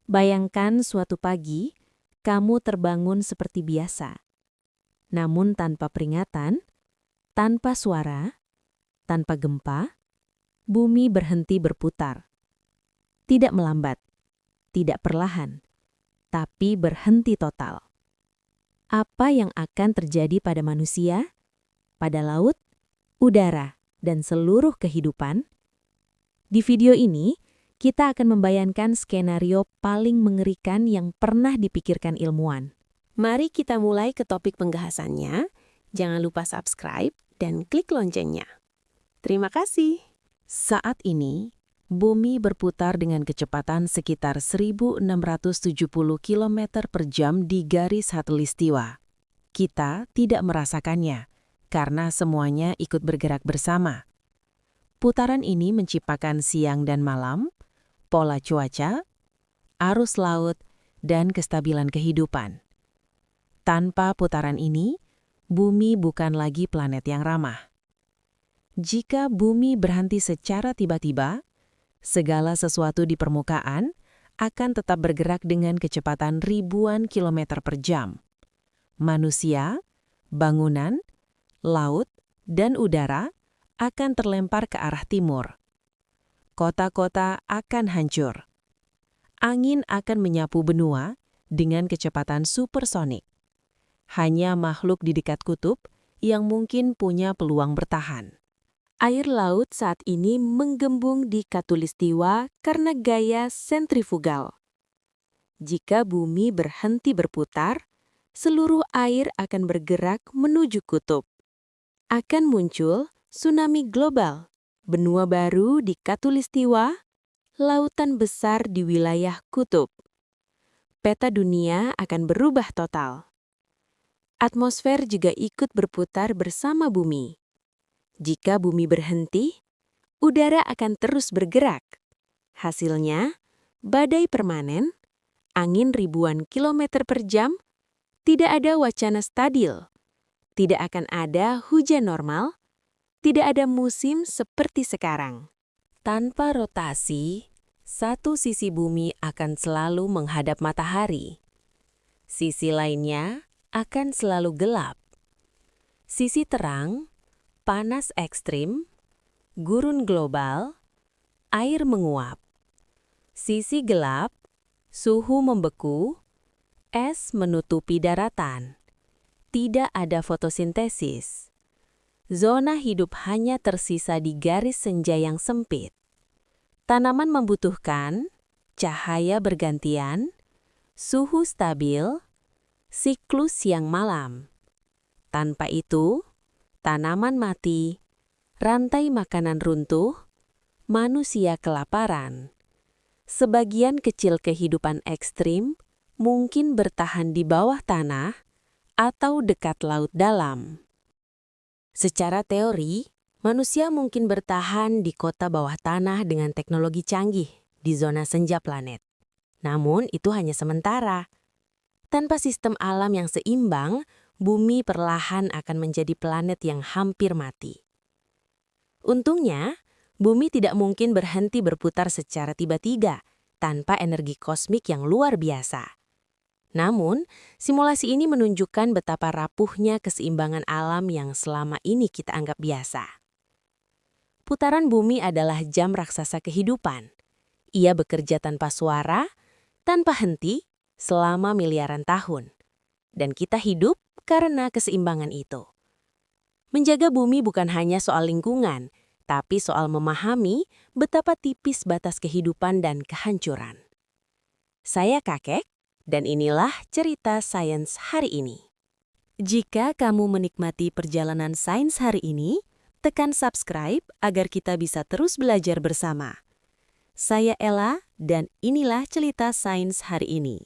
Bayangkan suatu pagi, kamu terbangun seperti biasa. Namun tanpa peringatan, tanpa suara, tanpa gempa, bumi berhenti berputar. Tidak melambat, tidak perlahan, tapi berhenti total. Apa yang akan terjadi pada manusia, pada laut, udara, dan seluruh kehidupan? Di video ini, kita akan membayangkan skenario paling mengerikan yang pernah dipikirkan ilmuwan. Mari kita mulai ke topik pembahasannya. Jangan lupa subscribe dan klik loncengnya. Terima kasih. Saat ini, bumi berputar dengan kecepatan sekitar 1.670 km per jam di garis khatulistiwa. Kita tidak merasakannya, karena semuanya ikut bergerak bersama. Putaran ini menciptakan siang dan malam, pola cuaca, arus laut, dan kestabilan kehidupan. Tanpa putaran ini, bumi bukan lagi planet yang ramah. Jika bumi berhenti secara tiba-tiba, segala sesuatu di permukaan akan tetap bergerak dengan kecepatan ribuan kilometer per jam. Manusia, bangunan, laut, dan udara akan terlempar ke arah timur. Kota-kota akan hancur. Angin akan menyapu benua dengan kecepatan supersonik. Hanya makhluk di dekat kutub yang mungkin punya peluang bertahan. Air laut saat ini menggembung di khatulistiwa karena gaya sentrifugal. Jika bumi berhenti berputar, seluruh air akan bergerak menuju kutub. Akan muncul tsunami global, benua baru di khatulistiwa, lautan besar di wilayah kutub. Peta dunia akan berubah total. Atmosfer juga ikut berputar bersama bumi. Jika bumi berhenti, udara akan terus bergerak. Hasilnya, badai permanen, angin ribuan kilometer per jam, tidak ada wacana stabil, tidak akan ada hujan normal, tidak ada musim seperti sekarang. Tanpa rotasi, satu sisi bumi akan selalu menghadap matahari. Sisi lainnya akan selalu gelap. Sisi terang, panas ekstrim, gurun global, air menguap. Sisi gelap, suhu membeku, es menutupi daratan. Tidak ada fotosintesis. Zona hidup hanya tersisa di garis senja yang sempit. Tanaman membutuhkan cahaya bergantian, suhu stabil, siklus siang malam. Tanpa itu, tanaman mati, rantai makanan runtuh, manusia kelaparan. Sebagian kecil kehidupan ekstrim mungkin bertahan di bawah tanah atau dekat laut dalam. Secara teori, manusia mungkin bertahan di kota bawah tanah dengan teknologi canggih di zona senja planet. Namun itu hanya sementara. Tanpa sistem alam yang seimbang, bumi perlahan akan menjadi planet yang hampir mati. Untungnya, bumi tidak mungkin berhenti berputar secara tiba-tiba tanpa energi kosmik yang luar biasa. Namun, simulasi ini menunjukkan betapa rapuhnya keseimbangan alam yang selama ini kita anggap biasa. Putaran bumi adalah jam raksasa kehidupan. Ia bekerja tanpa suara, tanpa henti, selama miliaran tahun. Dan kita hidup karena keseimbangan itu. Menjaga bumi bukan hanya soal lingkungan, tapi soal memahami betapa tipis batas kehidupan dan kehancuran. Saya Kakek, dan inilah cerita sains hari ini. Jika kamu menikmati perjalanan sains hari ini, tekan subscribe agar kita bisa terus belajar bersama. Saya Ella, dan inilah cerita sains hari ini.